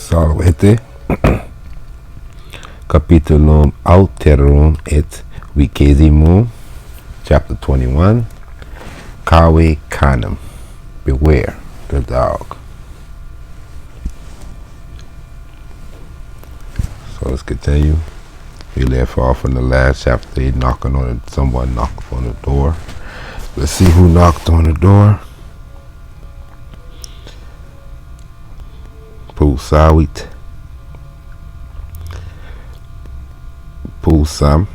Salvete capitulum alterum et vigesimum, chapter 21. Canem, beware the dog. So let's continue. We left off in the last chapter, someone knocked on the door. Let's see who knocked on the door. Pusawit. Pusam.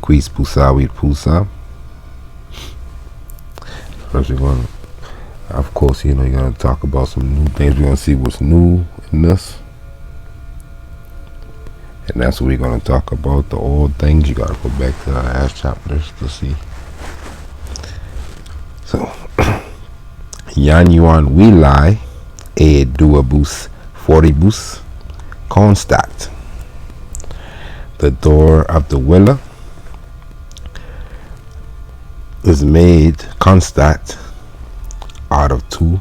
Quis pusawit pusam. First you're gonna, of course, you're gonna talk about some new things. We're gonna see what's new in this. And that's what we're gonna talk about. The old things. You gotta go back to the last chapters to see. So Januan Wilai e duabus foribus constat. The door of the villa is made constat out of two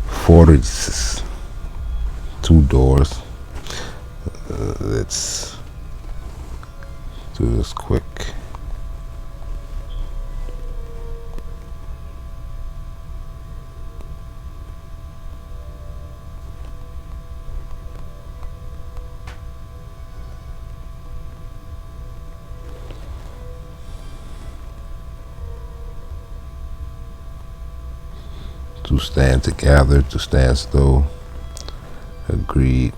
forges, two doors. Let's do this quick. To stand together, to stand still, agreed,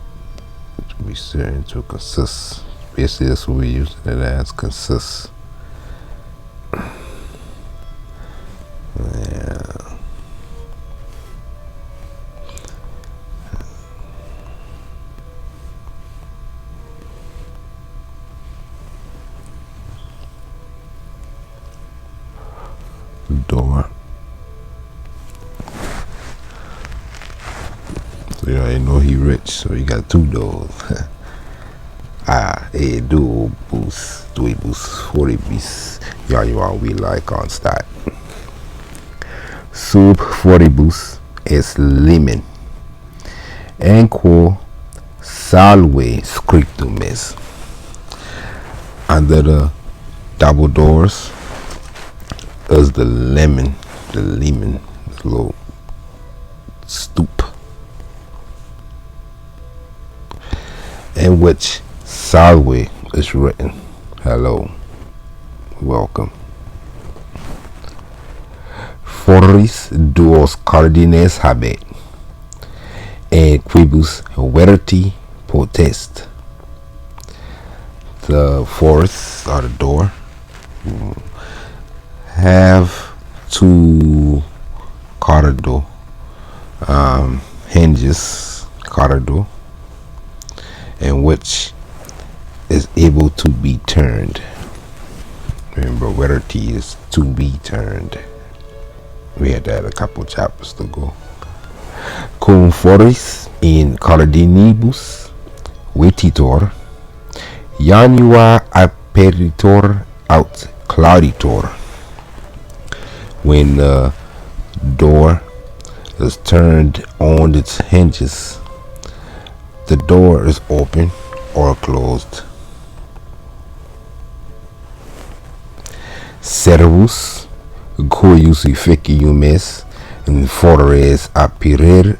to be certain, to consist. Basically, that's what we're using it as, consist. Yeah. Door. So you already know he rich, so he got two doors. Duo boost, due boost, 40 bis. Januan we like on start. Sub 40 bus es limen. Enquo salve scriptum is. Under the double doors is the lemon, the little stoop, in which salve is written. Hello, welcome. Foris duos cardines habet, et quibus verti potest. The fourth, or the door, have two corridor hinges, corridor, in which is able to be turned. Remember, verity is to be turned. We had that a couple chapters ago. Cum foris in cardinibus vetitor, janua aperitor aut clauditor. When the door is turned on its hinges, the door is open or closed. Servus cuius efficium est in fores apirire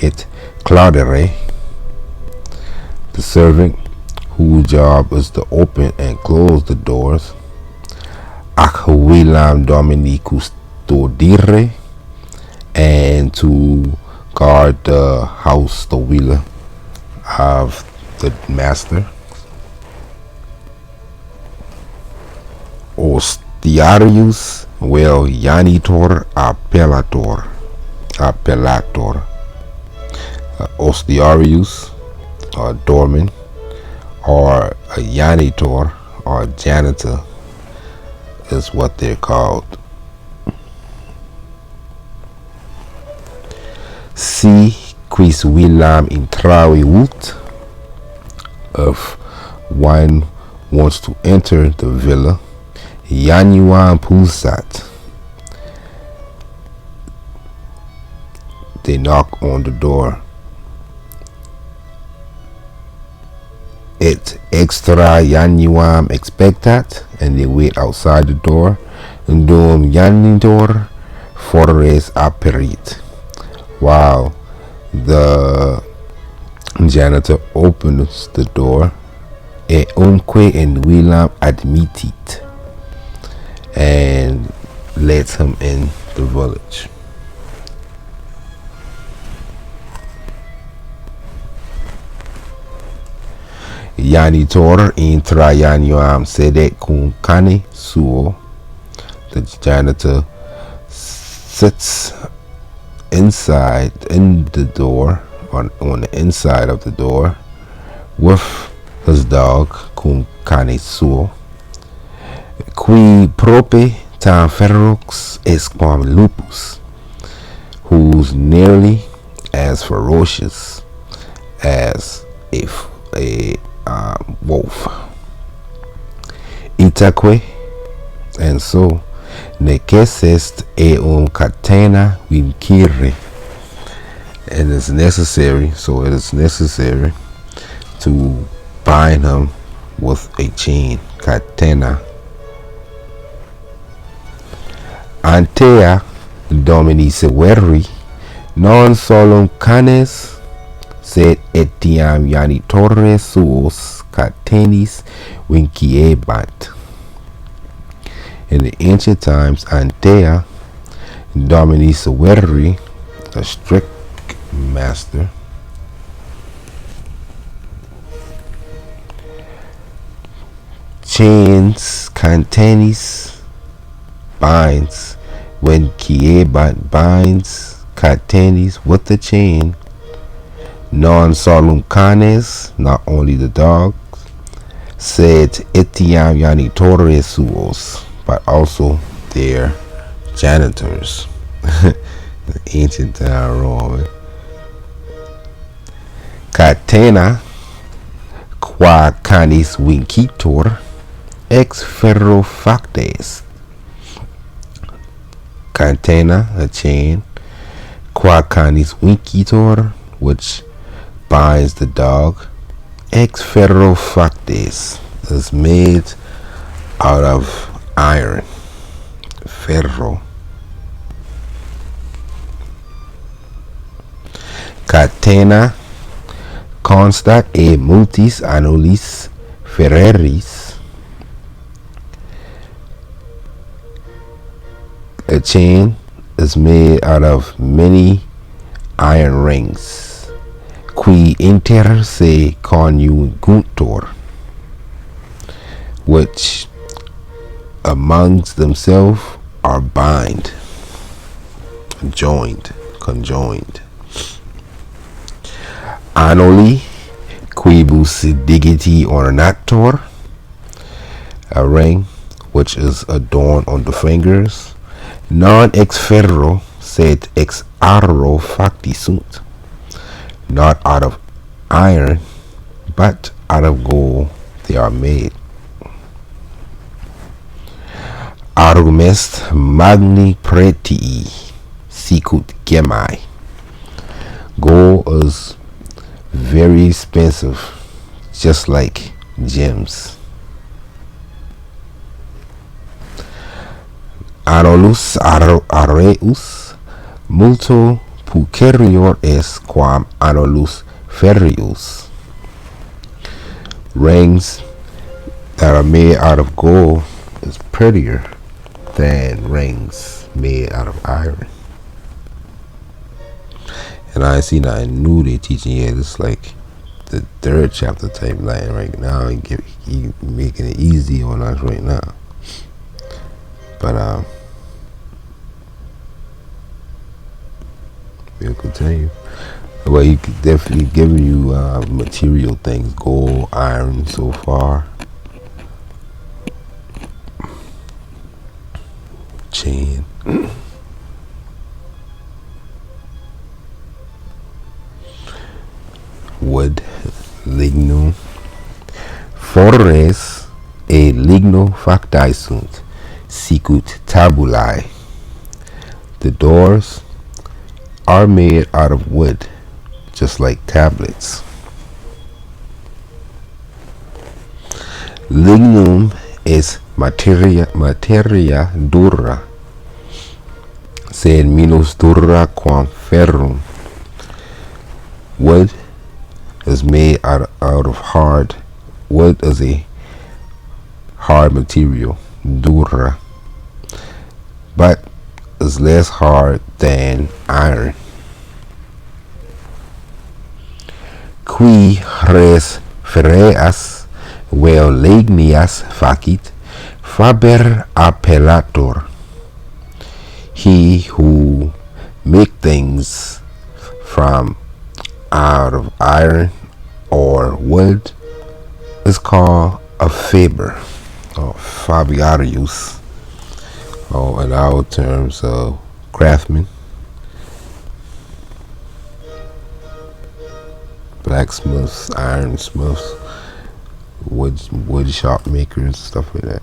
et claudere. The servant whose job is to open and close the doors. Ac villam domini custodire, and to guard the house, the villa of the master. Ostiarius vel janitor appellator. Ostiarius, or doorman, or a janitor, or janitor, is what they're called. Si quis villam intravi vult, if one wants to enter the villa, Januan pulsat, They knock on the door. Et extrañam expectat, and they wait outside the door. Dum janitor fores aperit, while the janitor opens the door. E unque in Willam admittit, and lets him in the village. Janitor intra janiam sedet cum cane suo. The janitor sits inside in the door, on the inside of the door, with his dog cum cane suo. Qui prope tam ferox esquam lupus, who's nearly as ferocious as a wolf. Itaque, and so necessest catena vincere, and it's necessary, so it is necessary to bind him with a chain, catena. Antea domini severi non solum canes, sed etiam janitores suos catenis vinciebant. In the ancient times, Antea domini severi, a strict master, chains catenis, binds, when vinciebant, binds, catenis, with the chain, non solum canes, not only the dogs, sed etiam janitores suos, but also their janitors. The ancient time Roman. Catena qua canis vincitor ex ferro factes. Catena, a chain, qua canis vincitor, which binds the dog, ex ferro factes, is made out of iron. Ferro. Catena constat e multis annulis ferreris. A chain is made out of many iron rings, qui inter se conjunguntur, which amongst themselves are bind, conjoined. Annuli quibus digiti ornator, a ring which is adorned on the fingers, non ex ferro sed ex auro facti sunt, not out of iron but out of gold they are made. Aurum est magni pretii sicut gemai. Gold is very expensive, just like gems. Anolus aureus multo pucerior est quam anolus ferreus. Rings that are made out of gold is prettier than rings made out of iron. And I see nothing new they teaching yet. It's like the third chapter type line right now. He making it easy on us right now. But we'll continue. Well, he definitely giving you material things, gold, iron so far. Chain. Wood, lignum, fores e ligno facti sunt, sicut tabulae. The doors are made out of wood, just like tablets. Lignum es materia dura, sed minus dura quam ferrum. Wood is made out of hard. Wood is a hard material, dura, but is less hard than iron. Qui res fereas vel lignias facit, faber appellator. He who make things from out of iron or wood is called a faber or fabriarius, or in our terms of craftsman, blacksmiths, ironsmiths, wood shop makers, stuff like that.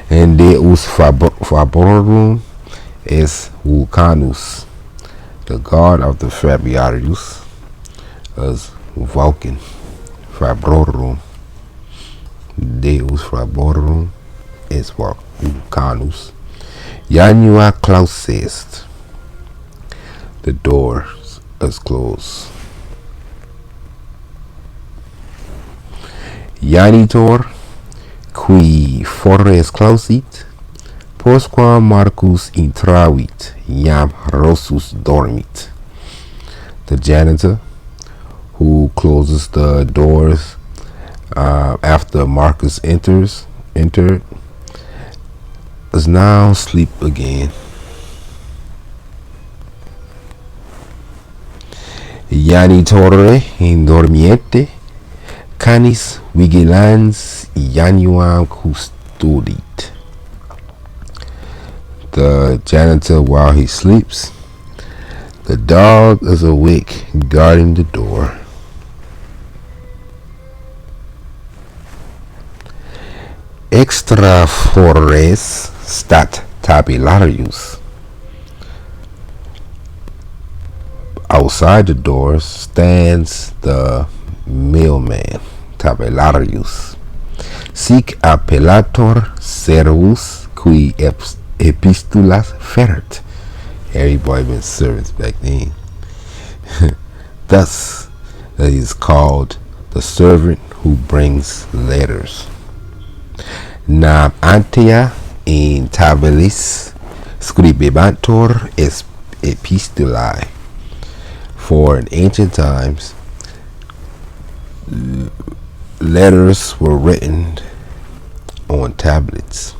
And Deus Faborum es Vulcanus. The god of the Fabriarius is Vulcan. Fabrorum. Deus Faborum es Vulcanus. Janua clausest. The door is closed. Janitor qui fores clausit, postquam Marcus intravit, iam Rossus dormit. The janitor who closes the doors after Marcus entered is now asleep again. Janitore in dormiente, canis vigilans januam custodit. The janitor while he sleeps, the dog is awake guarding the door. Extra fores stat tabularius. Outside the doors stands the mailman, tabularius. Sic appellator servus qui epistulas feret. Everybody been servants back then. Thus, he is called the servant who brings letters. Nam antea in tabelis scribebantur epistulae. For in ancient times, letters were written on tablets.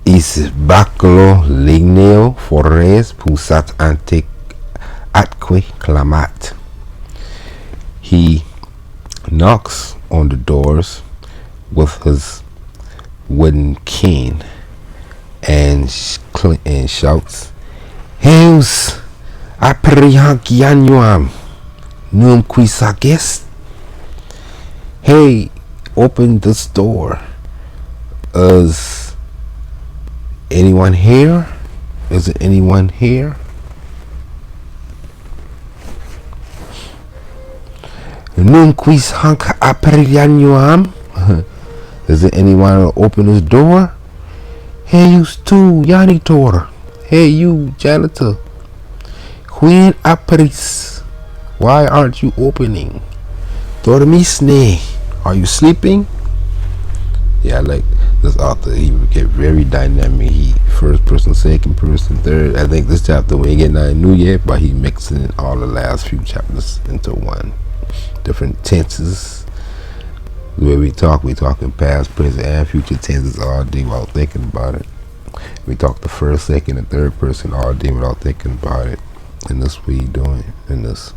Is baculo ligneo fores pusat ante atque clamat. He knocks on the doors with his wooden cane and shouts, Heus aperihanc januam num qui sagest. Hey, open this door. Is anyone here? Is there anyone here? Num quis hanc aperianuam. Is there anyone to open this door? Hey, you too, janitor. Hey, you janitor. Quien aperis? Why aren't you opening? Dormisne. Are you sleeping? Yeah, I like this author. He get very dynamic. He first person, second person, third. I think this chapter we ain't getting nothing new yet, but he mixing all the last few chapters into one. Different tenses. The way we talking past, present, and future tenses all day without thinking about it. We talk the first, second, and third person all day without thinking about it. And that's what we doing in this.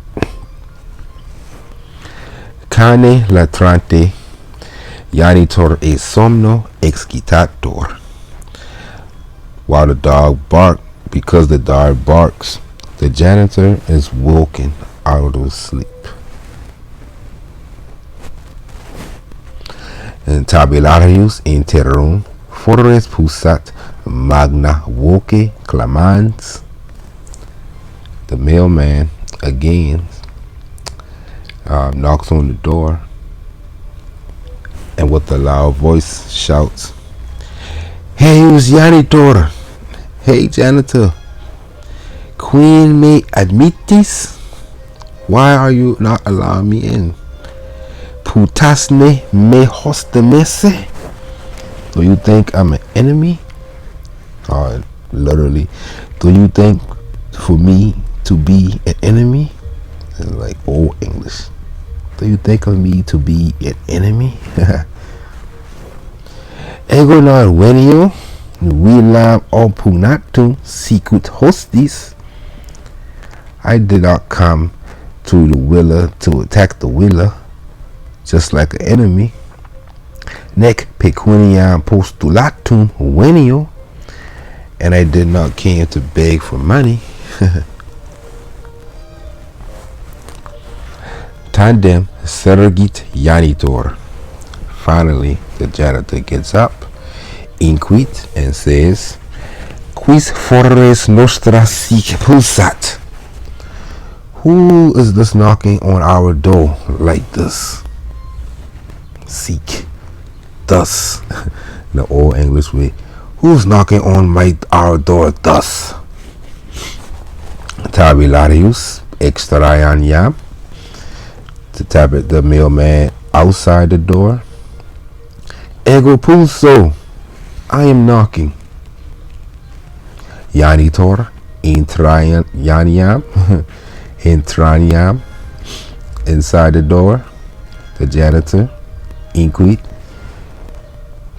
Cane latrante janitor e somno excitator. While the dog barks, because the dog barks, the janitor is woken out of sleep. And tabularius interum forres pusat magna voce clamans. The mailman again knocks on the door and with a loud voice shouts, "Hey, who's janitor? Hey, janitor. Queen me admitis? Why are you not allowing me in? Putasne me hostemese? Do you think I'm an enemy?" Literally, do you think for me to be an enemy? It's like old English. Do you think of me to be an enemy? Ego non venio, vilam opugnatum sicut hostis. I did not come to the willer to attack the willer, just like an enemy. Nec pecuniam postulatum venio, and I did not came to beg for money. Tandem sergit janitor. Finally, the janitor gets up, inquit, and says, "Quis forres nostra sic pulsat?" Who is this knocking on our door like this? Seek, thus, in the old English way. Who's knocking on our door thus? Tabularius extraianiam. To tap at the mailman outside the door. Ego pulso, I am knocking. Janitor intraniam. Intraniam, inside the door. The janitor inquit.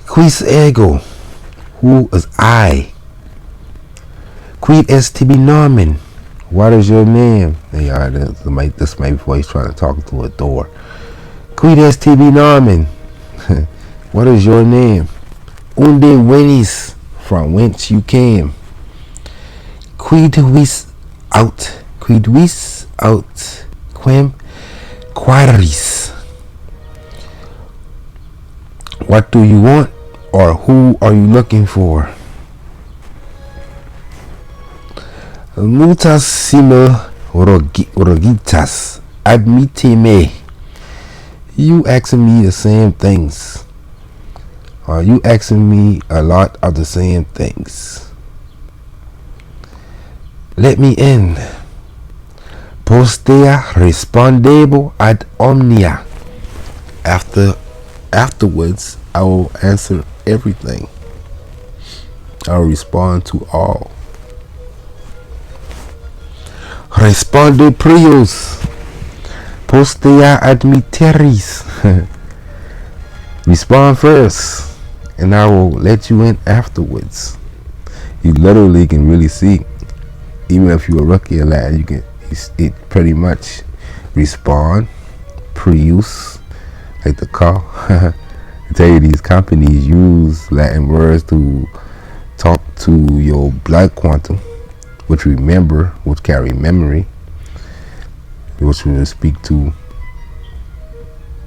Quis ego? Who is I? Quid est tibi nomen? What is your name? This might be voice trying to talk through a door. Quid est tibi nomen? What is your name? Unde venis? From whence you came? Quid vis out? Quid vis out? Quem quaeris? What do you want? Or who are you looking for? Mutas simul rogitas admite me. You asking me the same things. Are you asking me a lot of the same things? Let me in. Postea respondebo ad omnia. Afterwards, I will answer everything. I will respond to all. Responde prius. Postea admitteris. Respond first, and I will let you in afterwards. You literally can really see, even if you're a rookie in Latin, you can it pretty much respond, prius, like the car. I tell you, these companies use Latin words to talk to your blood quantum, which carry memory, which will speak to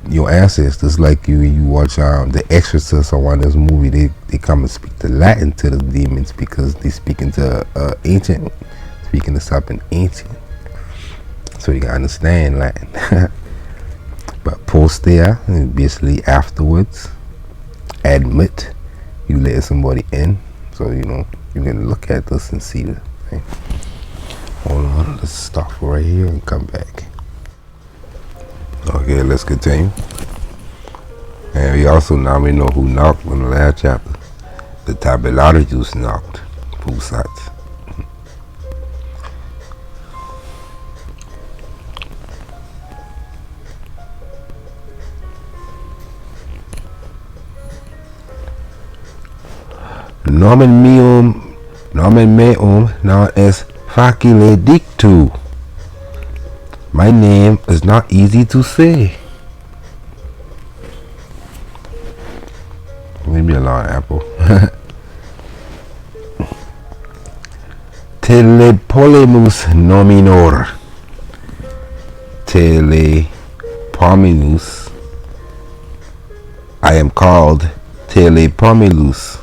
your ancestors. Like you watch The Exorcist or one of this movie, they come and speak the Latin to the demons because they speaking to ancient, speaking to something ancient, so you can understand Latin. But postea is basically afterwards. Admit, you let somebody in, so you can look at this and see the thing. Hold on, let's stop right here and come back. Okay, let's continue. And we know who knocked in the last chapter. The Tabularius knocked. Pusat. Nomen meum non est facile dictu. My name is not easy to say. Leave me alone, Apple. Telepolemus nominor. Telepominus. I am called Telepomilus.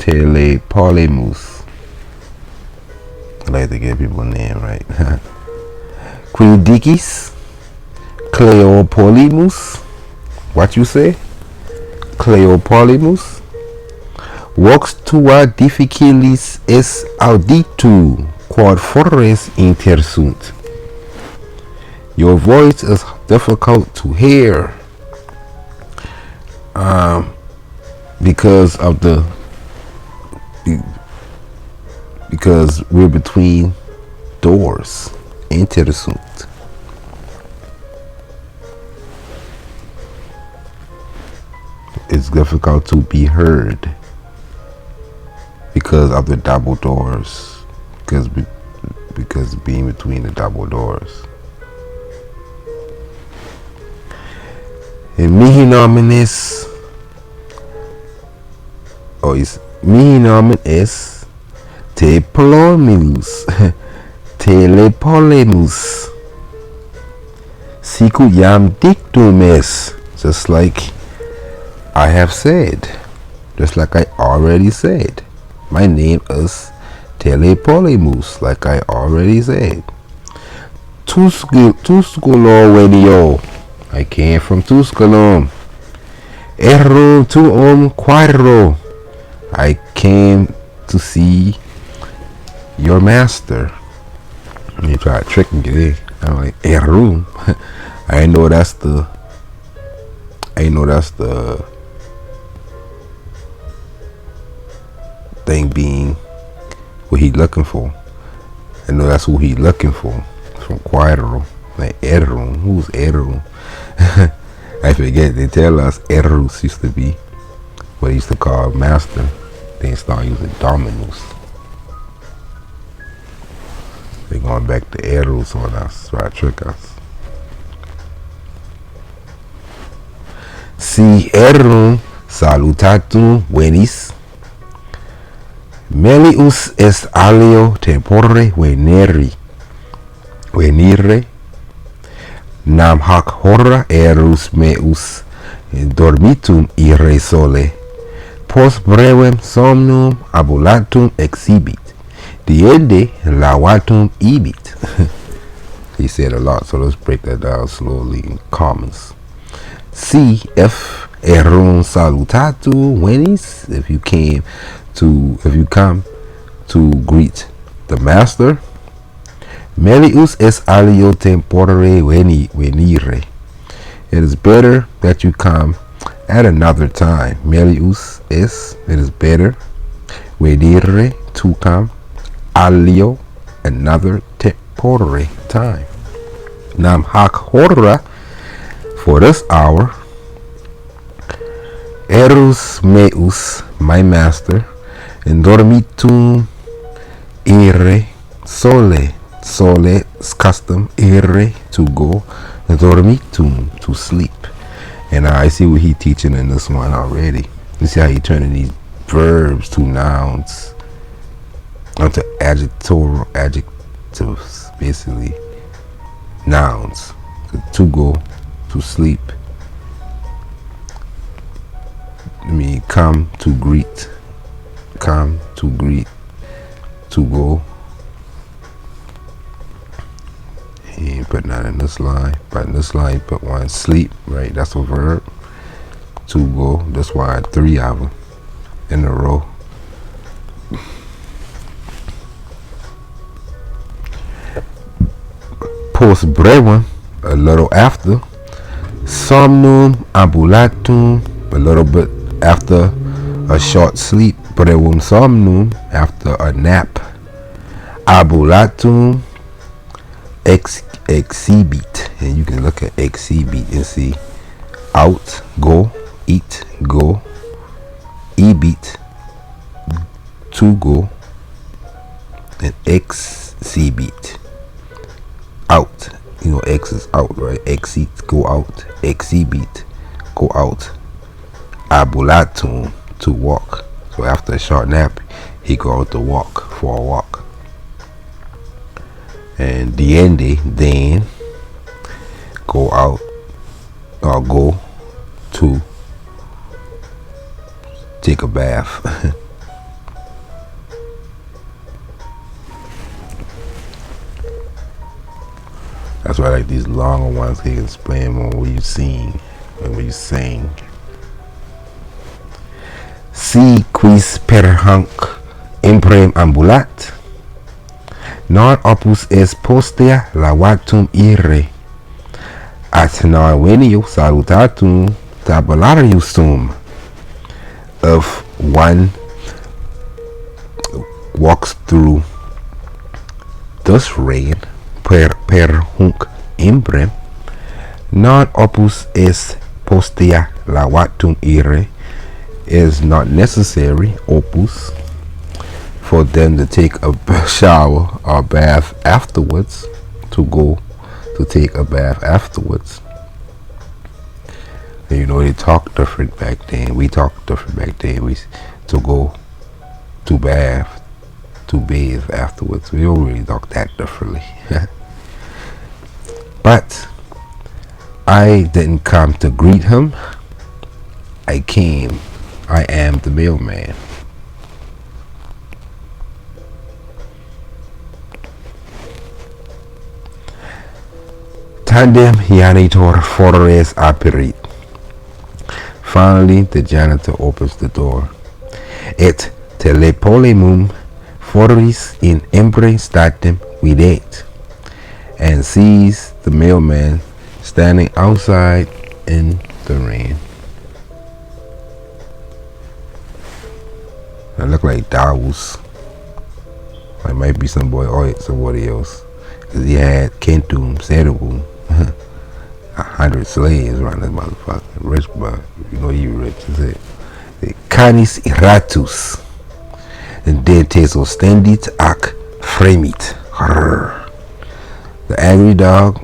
Telepolemus. I like to get people name right. Quidikis. Cleopolemus. What you say? Cleopolemus. Vox tua difficilis es auditu, quod fores intersunt. Your voice is difficult to hear, because we're between doors. Intersunt. It's difficult to be heard because of the double doors, because being between the double doors. And mihi nominis, mihi nomen es Tepolemus, Telepolemus. Sicut jam dictum es, just like I have said, just like I already said. My name is Telepolemus, like I already said. Tusculo venio. I came from Tusculum. Errum tuum quaero. I came to see your master. You try to trick me. I'm like, Errum. I know that's the thing being what he looking for. I know that's who he looking for. From Quaero. Like Errum. Who's Errum? I forget. They tell us Erus used to be what they used to call master. They start using Dominus. They're going back to Erus on us, try to trick us. Si Errum salutatum venis, melius est alio tempore venire, nam hac hora erus meus dormitum ire sole, post brevem somnum abulatum exhibit, diende lavatum ibit. He said a lot, so let's break that down slowly in commas. See if errum salutatu venis, if you come to greet the master. Melius es alio tempore venire. It is better that you come at another time. Melius es, it is better. Venire, to come. Alio, another tempore, time. Nam hac hora, for this hour. Erus meus, my master. And dormitum ire sole. Sole is custom, ire, to go, dormitum, to sleep. And I see what he teaching in this one already. You see how he turning these verbs to nouns, onto adjectives, basically nouns. To go, to sleep. I mean, come to greet, to go. He ain't putting that in this line, but in this line, put one sleep, right? That's a verb. To go. That's why 3 of them in a row. Post brevem, a little after. Somnum ambulatum, a little bit after a short sleep. Brevem somnum, after a nap. Ambulatum exhibit, and you can look at exhibit and see out, go, eat, go, ebit, to go, and exhibit, out. You know, X is out, right? Exit, go out. Exhibit, go out. Abulatum, to walk. So after a short nap, he go out to walk, for a walk. And diende, then, go out, or go to take a bath. why I like these longer ones. So you can explain more what you sing and what you sing. Si quis per hanc imprem ambulat, non opus est postea lavatum ire, at non venio salutatum tabularius sum. If one walks through this rain per hunc imprem, non opus est postea lavatum ire, is not necessary, opus, for them to take a shower or bath afterwards, to go to take a bath afterwards. And you know, they talk different back then. We talk different back then. We to go to bath, to bathe afterwards. We don't really talk that differently. But I didn't come to greet him. I came. I am the mailman. Tandem janitor fores aperit. Finally, the janitor opens the door. Et telepolemum foris in empre statim videt, and sees the mailman standing outside in the rain. I look like Dawes. It might be some boy or somebody else. Cause he had Kentum, Sedum, 100 slaves around this motherfucker. Rich, but you know he rich. Is it? Canis iratus. And dentes ostendit ac fremit. The angry dog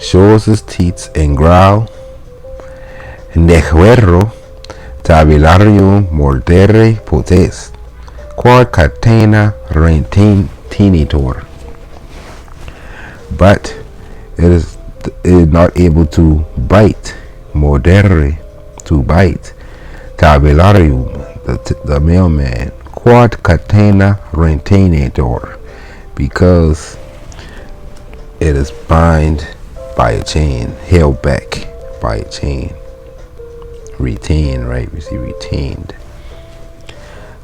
shows his teeth and growl. Nehuerro tabellarium mordere potest, quod catena retenitor. But it is not able to bite, mordere, to bite, tabellarium, the mailman, quod catena retenitor, because it is bound by a chain, held back by a chain. Retained, right? We see retained.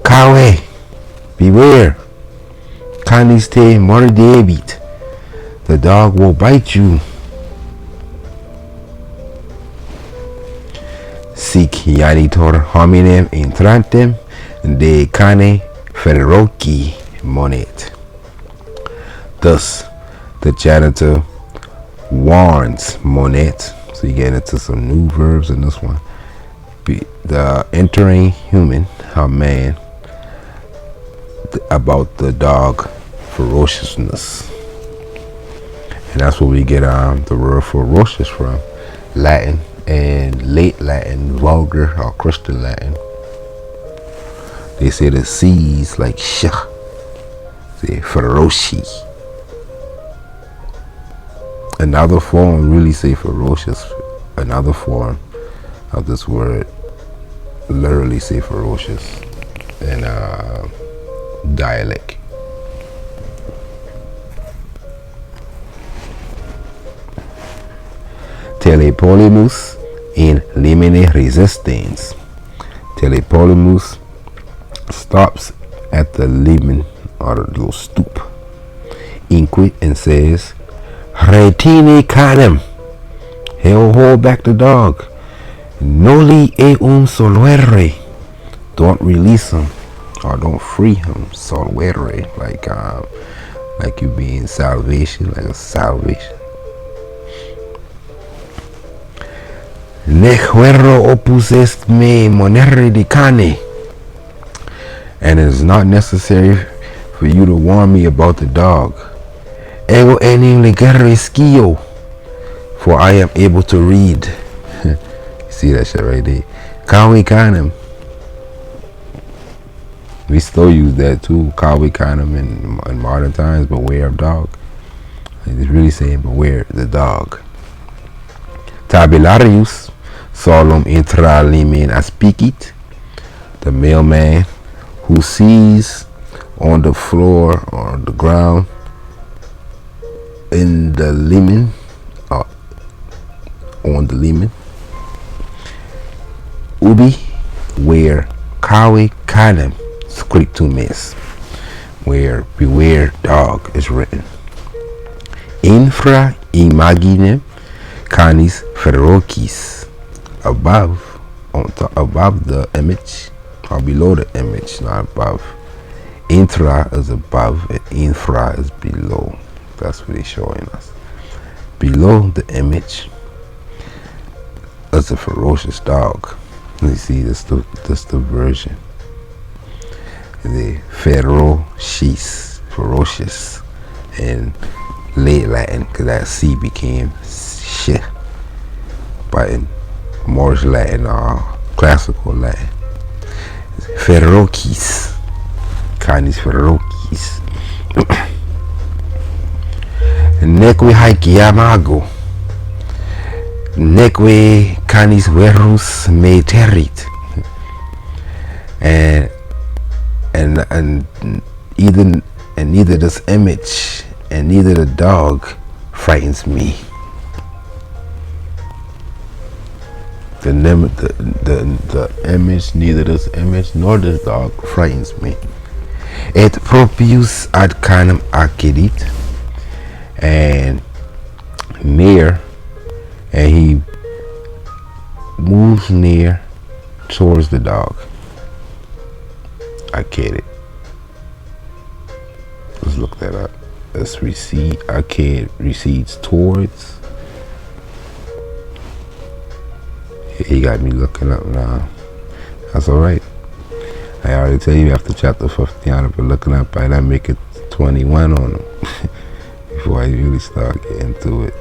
Kawe, beware. Canis te mordebit. The dog will bite you. Sic janitor hominem intrantem de cane feroci monet. Thus, the janitor warns monet. So you get into some new verbs in this one. The entering human, a man, about the dog ferociousness. And that's where we get the word ferocious from. Latin and late Latin, vulgar or Christian Latin. They say the C's like sh. Say feroci. Another form really say ferocious. Another form of this word literally say ferocious in dialect. Telepolemus in limine resistens. Telepolemus stops at the limen or the little stoop. Inquit and says, Retine Canem. He'll hold back the dog. Noli eum solvere. Don't release him or don't free him. Solvere, like you being salvation, like a salvation. Nehuero opus est me monere de cane. And it is not necessary for you to warn me about the dog. Ego enim legere scio. For I am able to read. See that shit right there. Kawi Canem. We still use that too. Kawi Canem in modern times. Beware of dog. It's really saying beware the dog. Tabellarius solum intra limen aspicit. The mailman who sees on the floor or on the ground in the lemon, uh, on the lemon. Ubi, where Kawe Canem scriptumes, where beware dog is written. Infra imaginem canis ferocis, above, above the image, or below the image, not above. Intra is above and infra is below. That's what he's showing us. Below the image is a ferocious dog. You see, this the version. The ferocious, in late Latin, because that C became sh. But in Moorish Latin or classical Latin, ferocis, canis ferocis. Neque haekiamago, neque canis verus me territ, and neither this image and neither the dog frightens me. The image, neither this image nor this dog frightens me. Et propius ad canem accidit, and near, and he moves near towards the dog. Arcade. Let's look that up. Let's recede. Arcade recedes towards. He got me looking up now. That's alright. I already tell you after chapter 15, I've been looking up, and I make it 21 on them before I really start getting to it.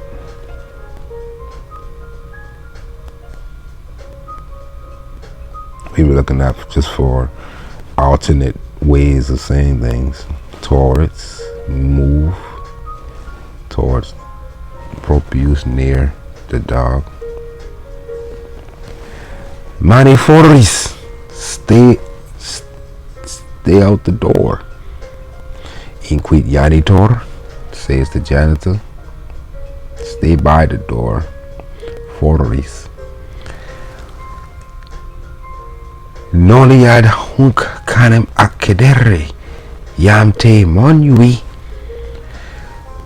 We were looking up just for alternate ways of saying things. Towards, move, towards, propius, near the dog. Maniforis, stay out the door. Inquit janitor, says the janitor. Stay by the door. Foris. Noliad hunc canem accedere, jam te monui.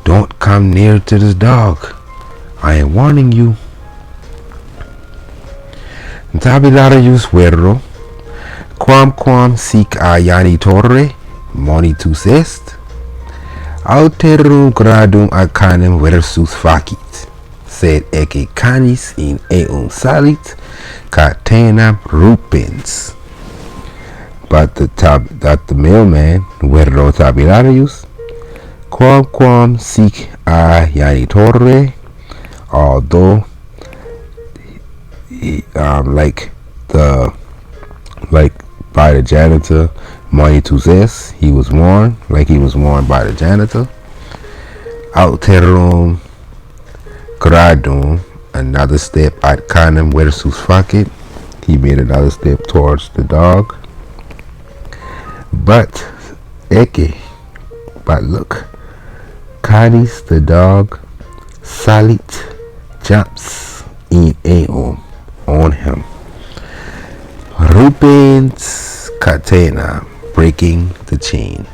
Don't come near to this dog. I am warning you. Tabilarius verro, quamquam sic a janitore monitus est, alterum gradum ad canem versus facit, sed ecce canis in eum salit, catenam rupens. But the mailman, verro tabularius, quamquam sic a janitore, although like by the janitor, monitus est, he was warned, like he was warned by the janitor. Alterum gradum, another step ad canem versus facit, he made another step towards the dog. But look, canis, the dog, salit, jumps in eum, on him. Rupens catena, breaking the chain.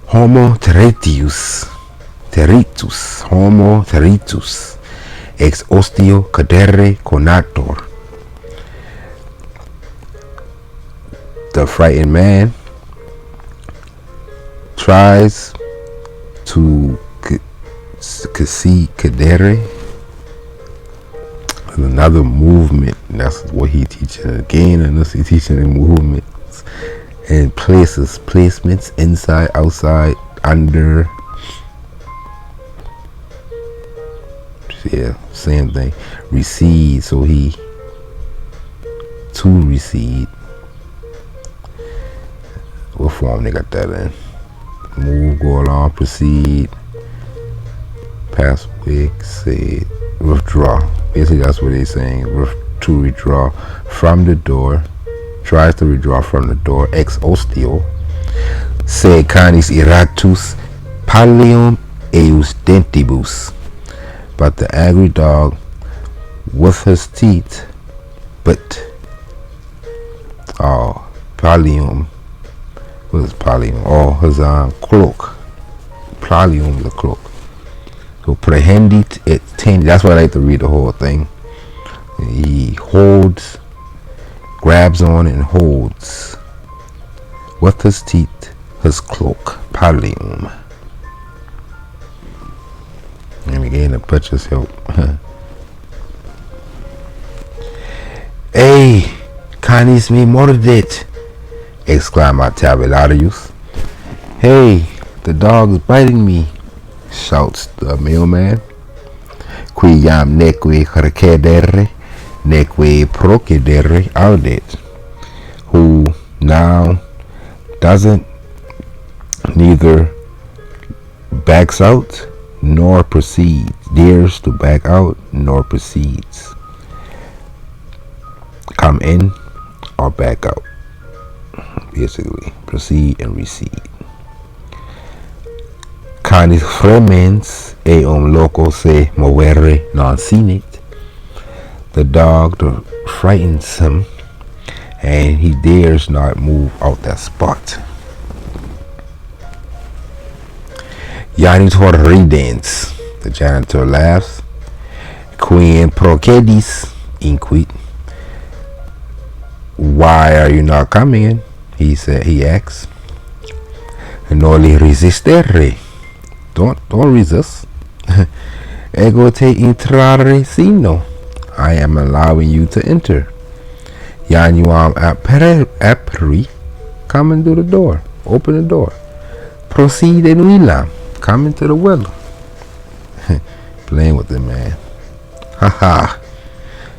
Homo territus, homo territus, ex ostio cadere conator. The frightened man tries to see cadere. Another movement. That's what he teaching again, and this he teaching in movements and placements, inside, outside, under. Yeah, same thing. Recede, so he to recede. What form they got that in? Move, go along, proceed, pass, wig, say, withdraw. Basically, that's what they're saying. To withdraw from the door. Tries to withdraw from the door. Ex ostio. Se canis iratus Pallium eius dentibus. But the angry dog with his teeth bit. Oh, Pallium. What is Pallium? Oh, his cloak. Pallium, the cloak. So prehendit et tendi. That's why I like to read the whole thing. He holds, grabs on and holds with his teeth his cloak. Pallium. And again, the pictures help. Hey, canis me mordit! Exclaimed Tabularius. Hey, the dog's biting me! Shouts the mailman. Qui jam neque recedere, neque procedere audet. Who now doesn't neither backs out nor proceeds, dares to back out nor proceeds. Come in or back out. Basically, proceed and recede. Canis fremens eum loco se movere non sinit. The dog frightens him and he dares not move out that spot. Janitor ridens. The janitor laughs. Quien procedis inquit. Why are you not coming in? He asks. Noli resistere. Don't resist. Ego te intrare sino. I am allowing you to enter. Januam aperi. Come into the door. Open the door. Proceed in willam. Come into the well. Playing with it, man. Haha.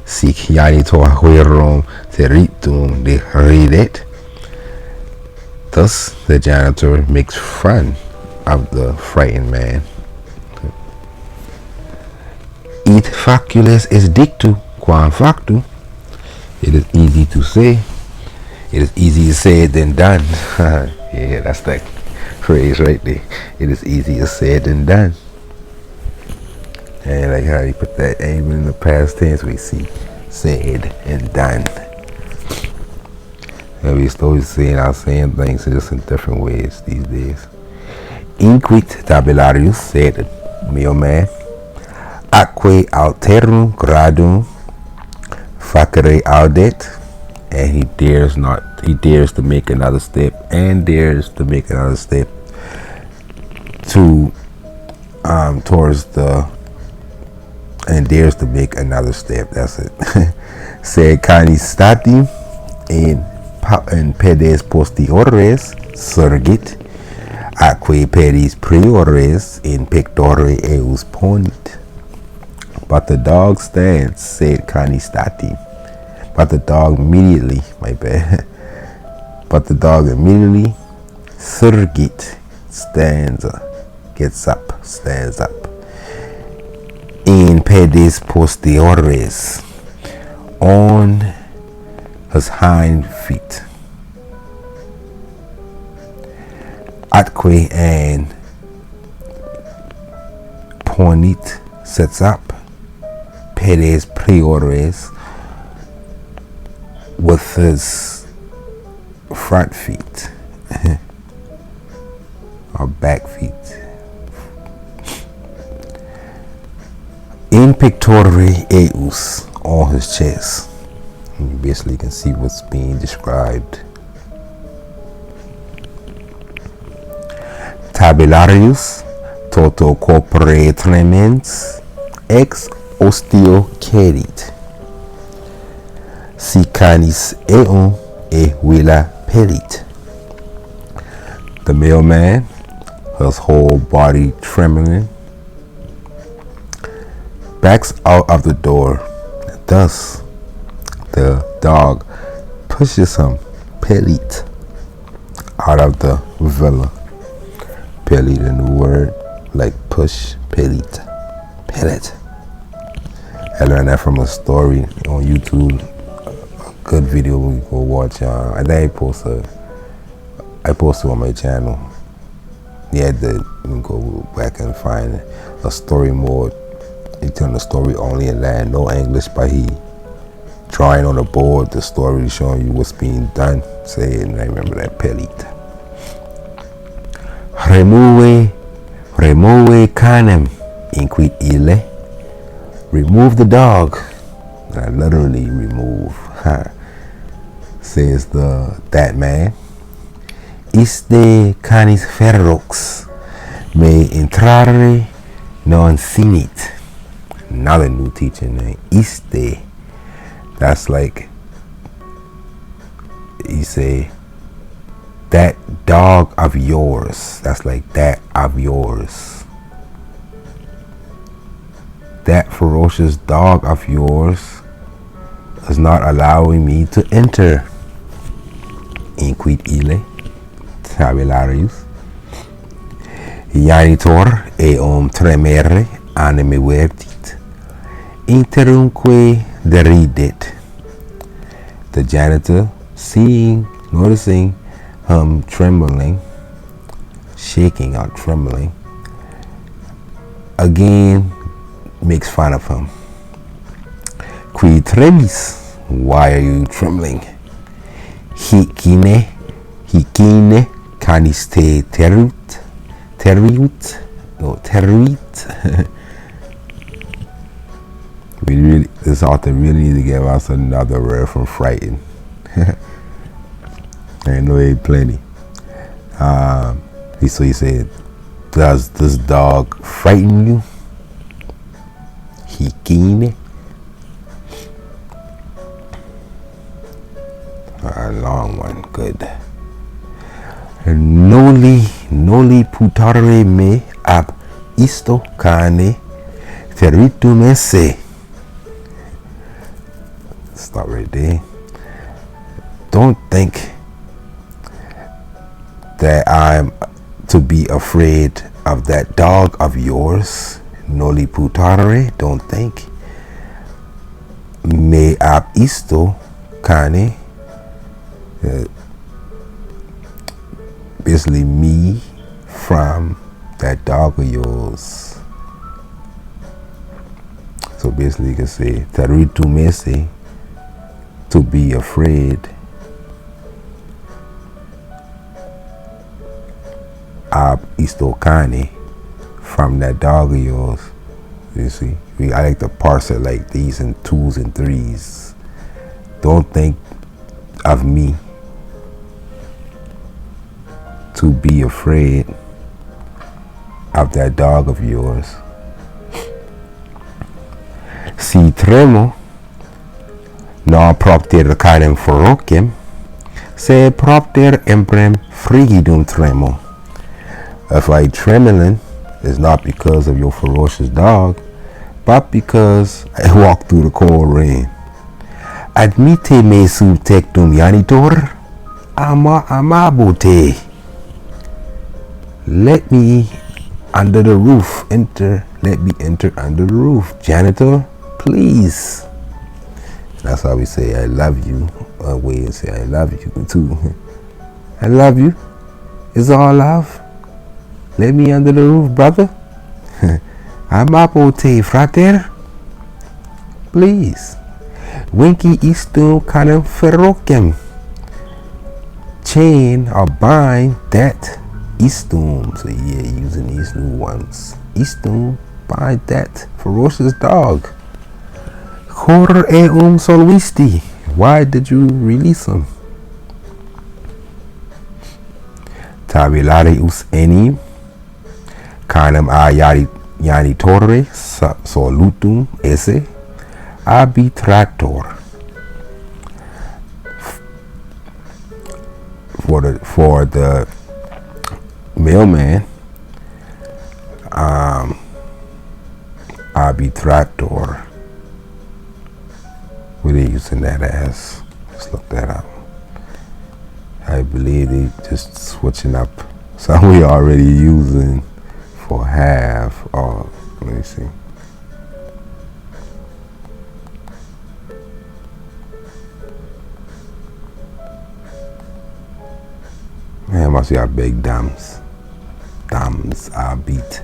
Sic janitor huerum territum de ridet. Thus the janitor makes fun of the frightened man. Et facules est dictu quam factu. It is easy to say. It is easier said than done. Yeah, that's that phrase right there. It is easier said than done. And like how you put that aim in the past tense, we see said and done. And we slowly saying our same things just in different ways these days. Inquit tabularius, said the mailman, atque alterum gradum facere audet. And he dares to make another step to towards the, and dares to make another step. That's it. Said canis stati in pedes posteriores surgit, atque pedis priores in pectore eus ponit. But the dog stands, said canis stati. But the dog immediately, But the dog immediately surgit, stands up. In pedes posteriores, on his hind feet. Atque and ponit, sets up. Pedes priores, with his front feet or back feet. In pectore eus, on his chest. You basically can see what's being described. Tabularius toto corpore tremens ex osteo cerit. Si canis eum e villa perit. The mailman, his whole body trembling, backs out of the door. Thus, the dog pushes him, pelit, out of the villa. Pelit, a new word, like push, pelit, pellet. I learned that from a story on YouTube. Good video we go watch. I think I posted on my channel. He had to go back and find a story mode. He telling the story only in Latin, no English, but he drawing on the board the story showing you what's being done. Say it, and I remember that pelita. Remove Canem, inquit ille. Remove the dog. I literally remove. Says that man. Iste canis ferox me entrare non sinit. Another new teaching name. Iste. That's like, you say, that dog of yours. That's like that of yours. That ferocious dog of yours is not allowing me to enter. Inquit ille. Tabularius. Ianitor tremere anime vertit. Interumque deridit. The janitor, noticing him trembling, shaking or trembling, again makes fun of him. Qui tremis? Why are you trembling? Hicine canis te teruit. This author really need to give us another word from frightened. I know it plenty. So he said, does this dog frighten you? Hicine. A long one, good. Noli putare me ab isto cane ferritum esse. Stop right there. Don't think that I'm to be afraid of that dog of yours. Noli putare, don't think. Me ab isto cane. Basically me from that dog of yours. So basically you can say taritu mese, to be afraid. Ab istokane, from that dog of yours. You see, I like to parse it like these in 2s and 3s. Don't think of me to be afraid of that dog of yours. Si tremo non propter Canem ferocem, se propter emprem frigidum tremo. If I trembling, it's not because of your ferocious dog, but because I walk through the cold rain. Admite me sub tectum janitor, amabote. Let me under the roof enter. Let me enter under the roof. Janitor, please. That's how we say I love you. A way to say I love you too. I love you. It's all love. Let me under the roof, brother. Amapote, frater. Please. Winky istum canem ferocem. Chain or bind that istum. So yeah, using these new ones. Istum, bind that ferocious dog. Cor eum solvisti. Why did you release him? Tabularius enim. Canem a janitore solutum esse arbitrator. For the mailman, arbitrator. What are they using that as? Let's look that up. I believe they just switching up some we already using for have. Or let me see. Man, must be our big dams. Dam. becomes habit,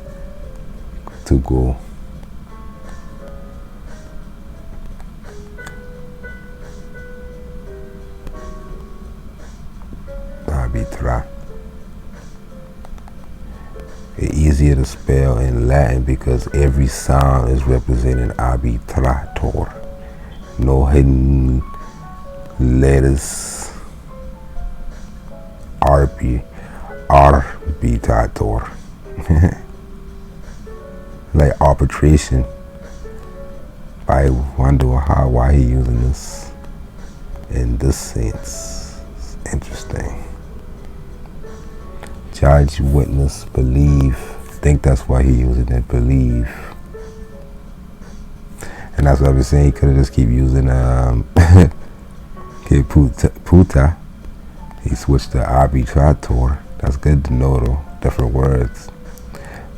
to go. Arbitra. It's easier to spell in Latin because every sound is representing arbitrator. No hidden letters. Arbitrator. Like arbitration. I wonder why he using this in this sense. It's interesting. Judge, witness, believe. I think that's why he using it, believe. And that's what I was saying. He could have just keep using puta. He switched to arbitrator. That's good to know though. Different words.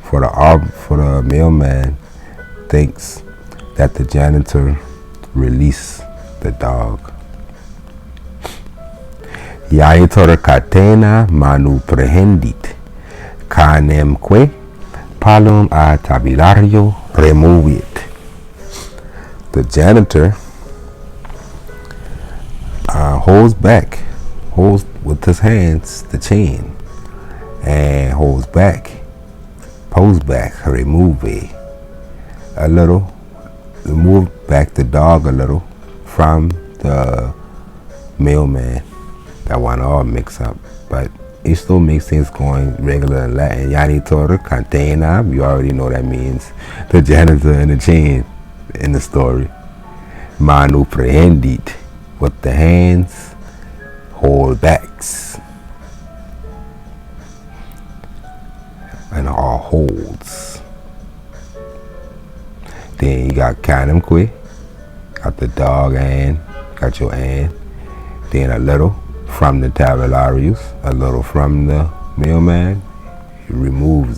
For the mailman, thinks that the janitor released the dog. Iaitor catena manu prehendit, canemque palum a tabilario removit. The janitor holds with his hands the chain, and pulls back, remove back the dog a little from the mailman. That one all mix up, but it still makes things going regular in Latin. Janitor catena, you already know that means the janitor and the chain in the story. Manu prehendit, with the hands, hold backs, and all holds. Then you got Canem, got the dog hand, got your hand. Then a little from the tabularius, a little from the mailman. He remove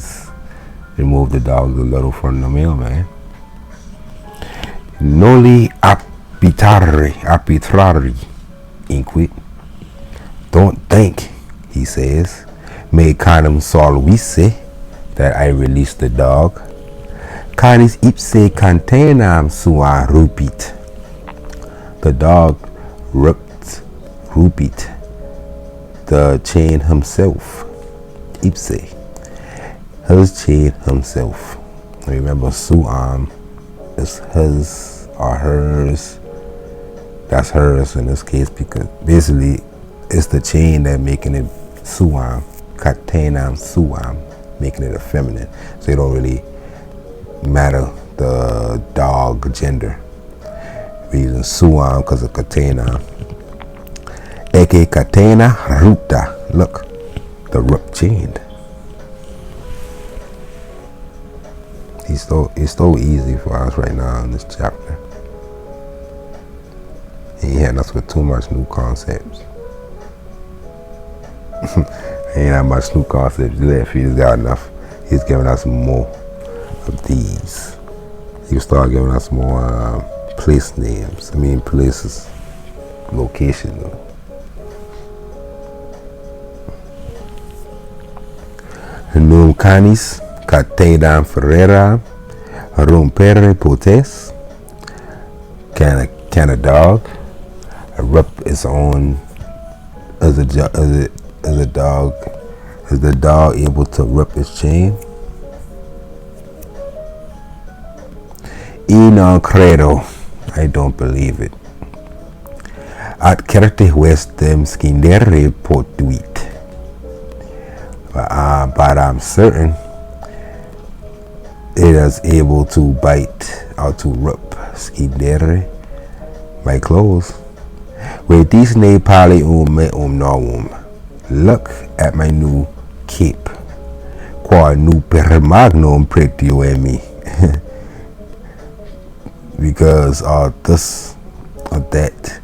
the dog a little from the mailman. Noli arbitrari inquit. Don't think, he says, me canem solvisse, that I release the dog. Canis ipse cantenam sua rupit. The dog rupit the chain himself. Ipse, his chain himself. Remember, suam is his or hers. That's hers in this case because basically it's the chain that making it suam, catenam suam, making it a feminine. So it don't really matter the dog gender. We're using suam because of catena. Eke catena rupta. Look, the rup chained. It's so easy for us right now in this chapter. He ain't hitting us with too much new concepts. Ain't that much new concepts left. He's got enough. He's giving us more of these. He can start giving us more place names. Places, locations. Num canis catedam ferrera rompere potes. Can a dog erupt its own? Is the dog able to rip its chain? Y non credo, I don't believe it. Ad certe vestem scindere potuit. But I'm certain it is able to bite or to rip, scindere, my clothes. With these ne pali me novum. Look at my new cape. Qua nu per magnum pretio e me. Because this or that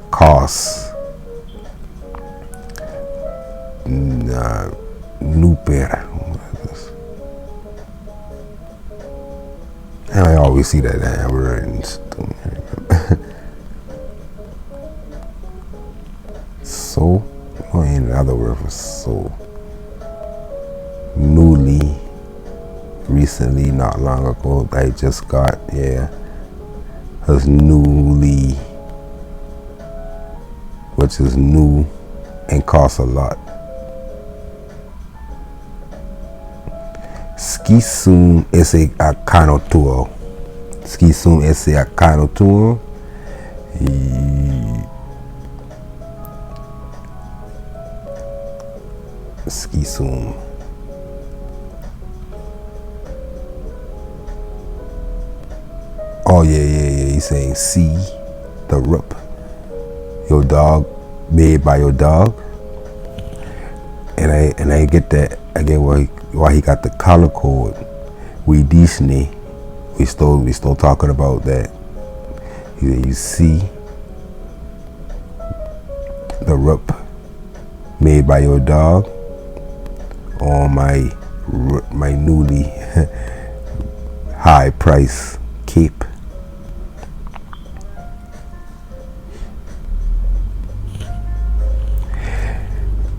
costs nuper. And I always see that word and so, what ain't another word for so? Newly recently, not long ago. I just got, was newly, which is new and costs a lot. Skisum esse acanotuo. Skisum esse acanotuo. Skisum. Oh yeah. He's saying see the rup. Your dog, made by your dog. And I get that. I get why he got the color code. We Disney. We still talking about that. You see the rup made by your dog on my newly high price cape.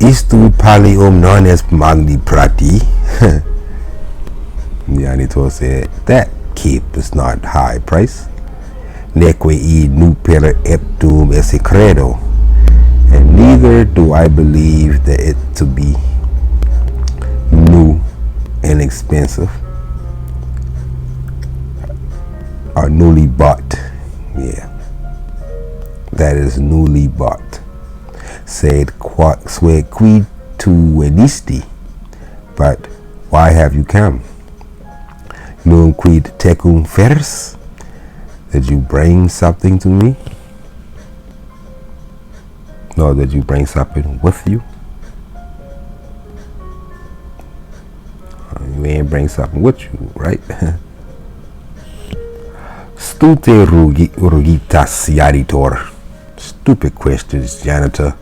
Istu pali non es magni prati. Yanito said that cape is not high price. Neque I nuper eptum esse credo. And neither do I believe that it to be new and expensive or newly bought. Yeah, that is newly bought. Said quid tu venisti, but why have you come? Num quid tecum fers? Did you bring something to me? No, did you bring something with you? You ain't bring something with you, right? Stute rugitas yaditor. Stupid questions, janitor.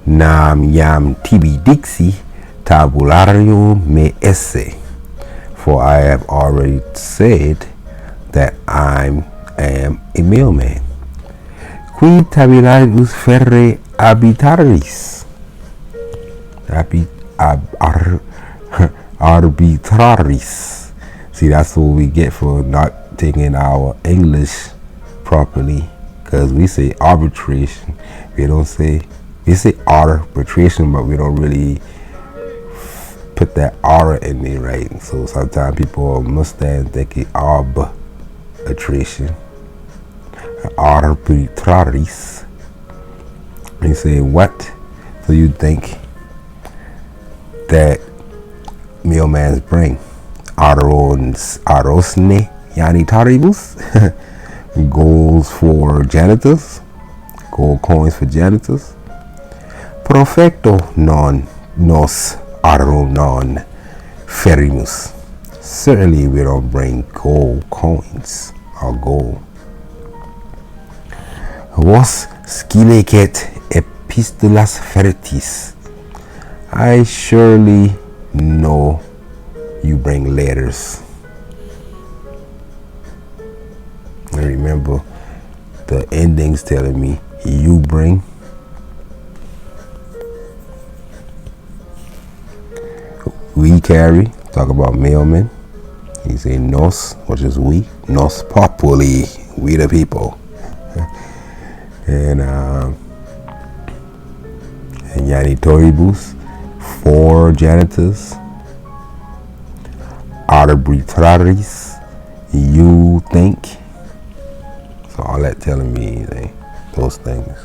Nam yam tibi dixi tabulario me esse. For I have already said that I am a mailman. Qui tabularius ferre arbitaris. Arbitraris. See, that's what we get for not taking our English properly. Because we say arbitration. We say arbitration, but we don't really put that R in there, right? So sometimes people understand thinking arbitration. Arbitraris. And you say, what? So you think that mailmans bring? Arosne janitaribus? Goals for janitors? Gold coins for janitors? Profecto non nos arum non ferimus. Certainly we don't bring gold coins or gold. Vos scilicet epistolas fertis. I surely know you bring letters. And remember, the ending's telling me you bring. We carry, talk about mailmen. He say nos, which is we. Nos populi, we the people. And janitoribus, for janitors. Arbitraris, you think. So all that telling me those things.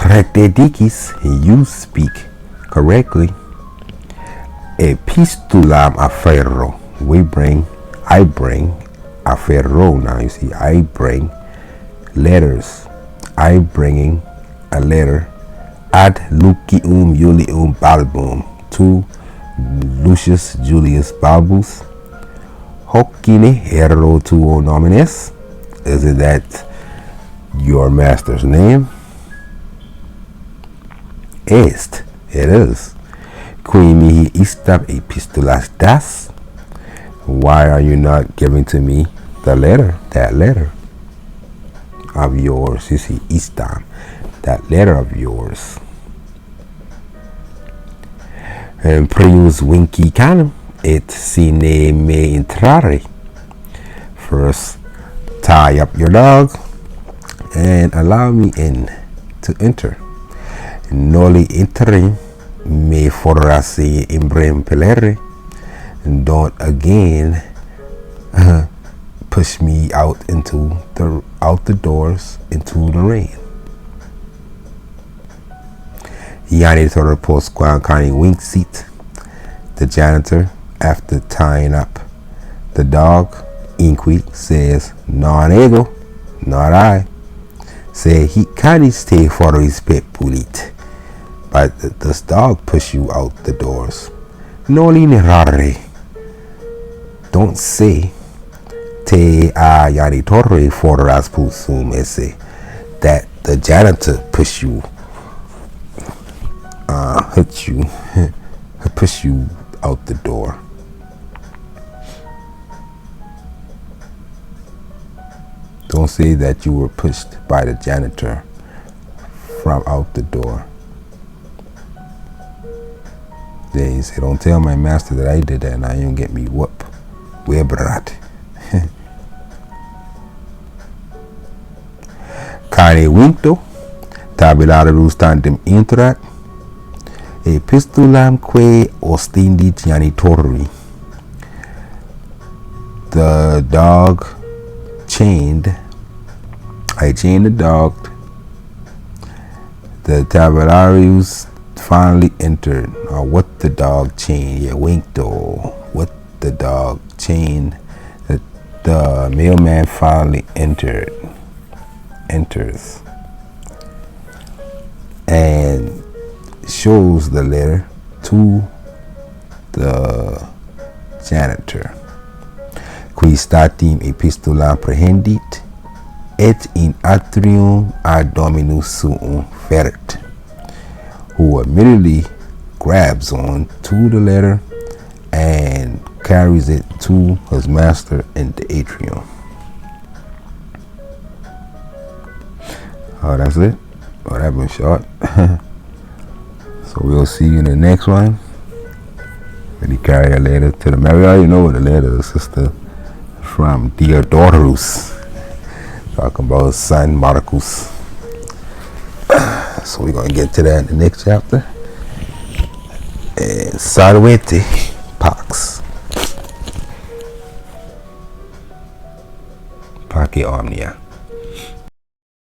Recte dicis, you speak correctly. Epistulam afferro, I bring afferro. Now you see, I bring letters. I bringing a letter ad Lucium Julium Balbum to Lucius Julius Balbus. Hocine ero tuo nomines. Is it that your master's name? Est. It is. Qui mihi istam epistolas das. Why are you not giving to me the letter? That letter of yours. You see, istam. That letter of yours. Prius Winky Canem et sine me entrare. First, tie up your dog and allow me in to enter. Noli entering me forrase imbrem pelere. Don't again push me out the doors into the rain. Janitor postquancani wink seat. The janitor, after tying up the dog, inquit says, "Non ego, not I." Say he can't stay for respect pulit. But this dog push you out the doors. Noli rare. Don't say te a janitore for raspusum esse that the janitor push you hit you push you out the door. Don't say that you were pushed by the janitor from out the door. Then you say, don't tell my master that I did that and I ain't get me whoop. Webrat. Care vinto, tabelarus tandem intrat, epistulamque ostendit janitori. The dog chained. I chained the dog. The tabularius finally entered, or what the dog chained. Yeah, winkto. What the dog chained. The mailman finally enters and shows the letter to the janitor. Qui statim epistulam prehendit, et in atrium ad dominus suum feret, who immediately grabs on to the letter and carries it to his master in the atrium. Oh, that's it. Oh, that been short. So we'll see you in the next one. When he carry a letter to the Mary. You know what the letter is, sister, from Diodorus, talking about his son Marcus. So we're gonna get to that in the next chapter. And Salvete Pax Pace Omnia.